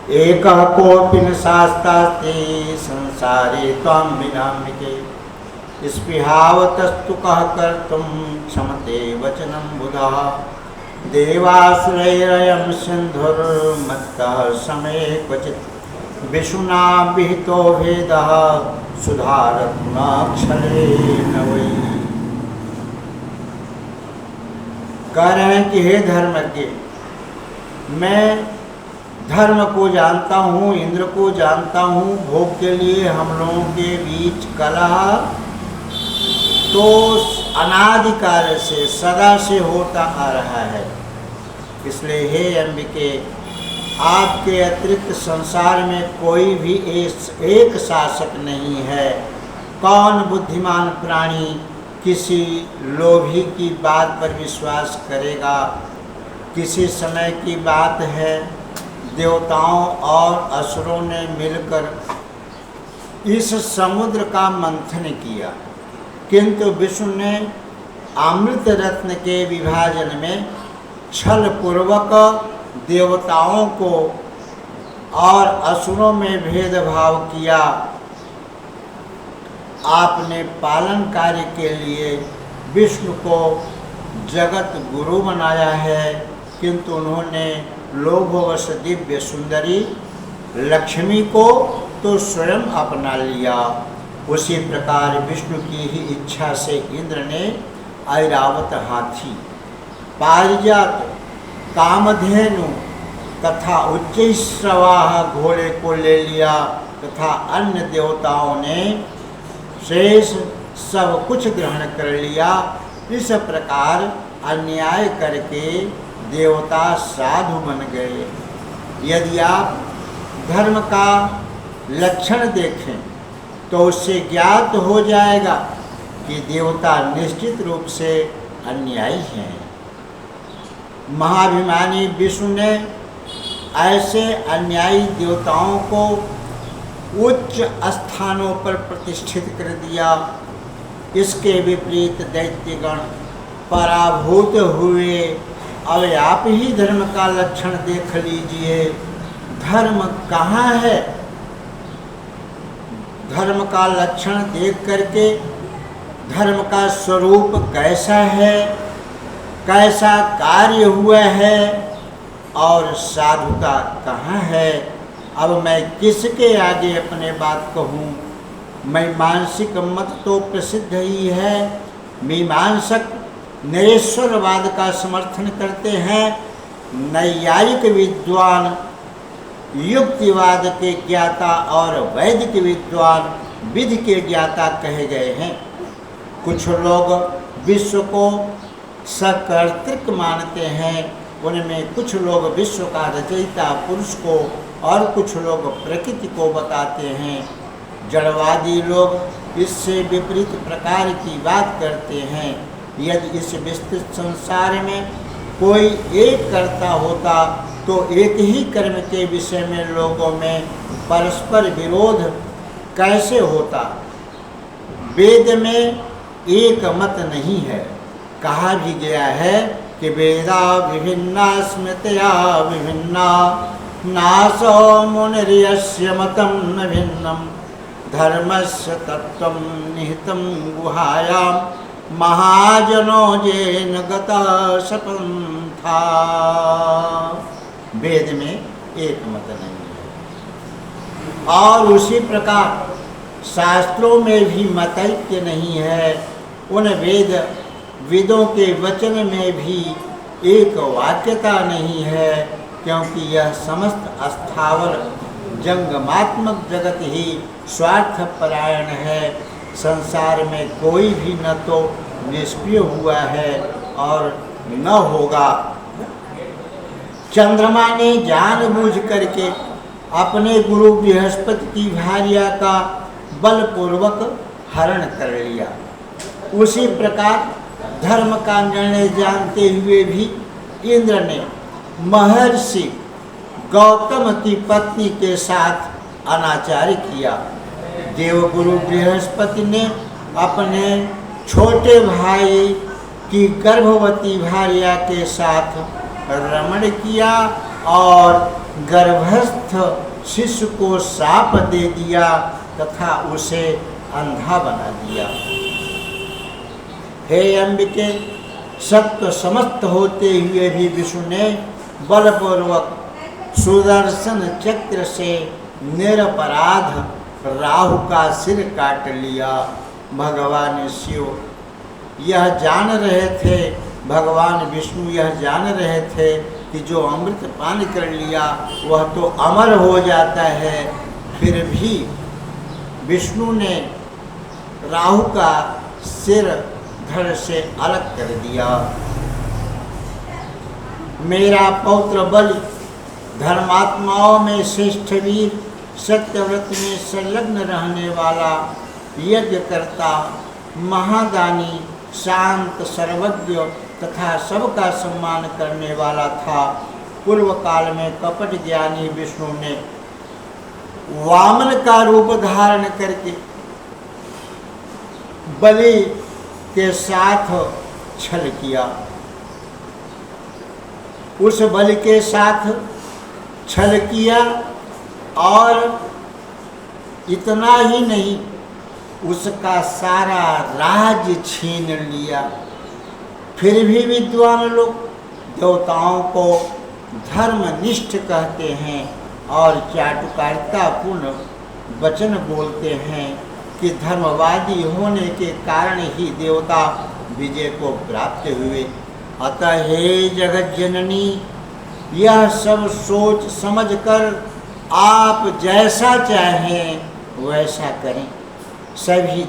एकः कोऽपि न शास्तास्ति संसारे त्वां विनाम्यते स्पृहावतस्तु कः कर्तुं क्षमते वचनं बुधः देवासुरैरयं सिन्धुर्मत्तः समये क्वचित् विशुना विहितो भेदः सुधारत्नाक्षरेण वै। कह रहे हैं कि हे धर्मज्ञ, मैं धर्म को जानता हूँ, इंद्र को जानता हूँ। भोग के लिए हम लोगों के बीच कलह तो अनादिकाल से सदा से होता आ रहा है। इसलिए हे अंबिके, आपके अतिरिक्त संसार में कोई भी एक शासक नहीं है। कौन बुद्धिमान प्राणी किसी लोभी की बात पर विश्वास करेगा। किसी समय की बात है, देवताओं और असुरों ने मिलकर इस समुद्र का मंथन किया, किंतु विष्णु ने अमृत रत्न के विभाजन में छल पूर्वक देवताओं को और असुरों में भेदभाव किया। आपने पालन कार्य के लिए विष्णु को जगत गुरु बनाया है, किंतु उन्होंने लोभवश दिव्य सुंदरी लक्ष्मी को तो स्वयं अपना लिया। उसी प्रकार विष्णु की ही इच्छा से इंद्र ने ऐरावत हाथी, पारिजात, कामधेनु तथा उच्चैःश्रवाः घोड़े को ले लिया तथा अन्य देवताओं ने शेष सब कुछ ग्रहण कर लिया। इस प्रकार अन्याय करके देवता साधु बन गए। यदि आप धर्म का लक्षण देखें तो उससे ज्ञात हो जाएगा कि देवता निश्चित रूप से अन्यायी हैं। महाभिमानी विष्णु ने ऐसे अन्यायी देवताओं को उच्च स्थानों पर प्रतिष्ठित कर दिया। इसके विपरीत दैत्यगण पराभूत हुए। अब आप ही धर्म का लक्षण देख लीजिए, धर्म कहाँ है। धर्म का लक्षण देख करके धर्म का स्वरूप कैसा है, कैसा कार्य हुआ है और साधुता कहाँ है। अब मैं किसके आगे अपने बात कहूँ। मीमांसिक मत तो प्रसिद्ध ही है। मीमांसक नरेश्वरवाद का समर्थन करते हैं। नैयायिक विद्वान युक्तिवाद के ज्ञाता और वैदिक विद्वान विधि के ज्ञाता कहे गए हैं। कुछ लोग विश्व को सकर्तृक मानते हैं, उनमें कुछ लोग विश्व का रचयिता पुरुष को और कुछ लोग प्रकृति को बताते हैं। जड़वादी लोग इससे विपरीत प्रकार की बात करते हैं। यदि इस विस्तृत संसार में कोई एक कर्ता होता तो एक ही कर्म के विषय में लोगों में परस्पर विरोध कैसे होता। वेद में एक मत नहीं है। कहा भी गया है कि वेदा विभिन्ना स्मृतया विभिन्ना नासो मुनिर्यस्य मतं न भिन्नम धर्मस्य तत्त्वं निहितं गुहायां महाजनो जेन गता सपन्था। वेद में एक मत नहीं है। और उसी प्रकार शास्त्रों में भी मतैक्य नहीं है। उन वेदों के वचन में भी एक वाक्यता नहीं है, क्योंकि यह समस्त अस्थावर जंगमात्मक जगत ही स्वार्थपरायण है। संसार में कोई भी न तो निष्क्रिय हुआ है और न होगा। चंद्रमा ने जानबूझ करके अपने गुरु बृहस्पति की भार्या का बलपूर्वक हरण कर लिया। उसी प्रकार धर्म का निर्णय जानते हुए भी इंद्र ने महर्षि गौतम की पत्नी के साथ अनाचार किया। देवगुरु बृहस्पति ने अपने छोटे भाई की गर्भवती भार्या के साथ रमण किया और गर्भस्थ शिशु को शाप दे दिया तथा उसे अंधा बना दिया। हे अंबिके, सत्व समस्त होते हुए भी विष्णु ने बलपूर्वक सुदर्शन चक्र से निरपराध राहु का सिर काट लिया। भगवान शिव यह जान रहे थे, भगवान विष्णु यह जान रहे थे कि जो अमृत पान कर लिया वह तो अमर हो जाता है, फिर भी विष्णु ने राहु का सिर धड़ से अलग कर दिया। मेरा पौत्र बलि धर्मात्माओं में श्रेष्ठ वीर, सत्यव्रत में संलग्न रहने वाला, यज्ञ करता, महादानी, शांत, सर्वज्ञ तथा सबका सम्मान करने वाला था। पूर्व काल में कपट ज्ञानी विष्णु ने वामन का रूप धारण करके बलि के साथ छल किया। उस बलि के साथ छल किया और इतना ही नहीं, उसका सारा राज छीन लिया। फिर भी विद्वान लोग देवताओं को धर्मनिष्ठ कहते हैं और चाटुकारितापूर्ण वचन बोलते हैं कि धर्मवादी होने के कारण ही देवता विजय को प्राप्त हुए। अतः हे जगत जननी, यह सब सोच समझकर आप जैसा चाहें वैसा करें। सभी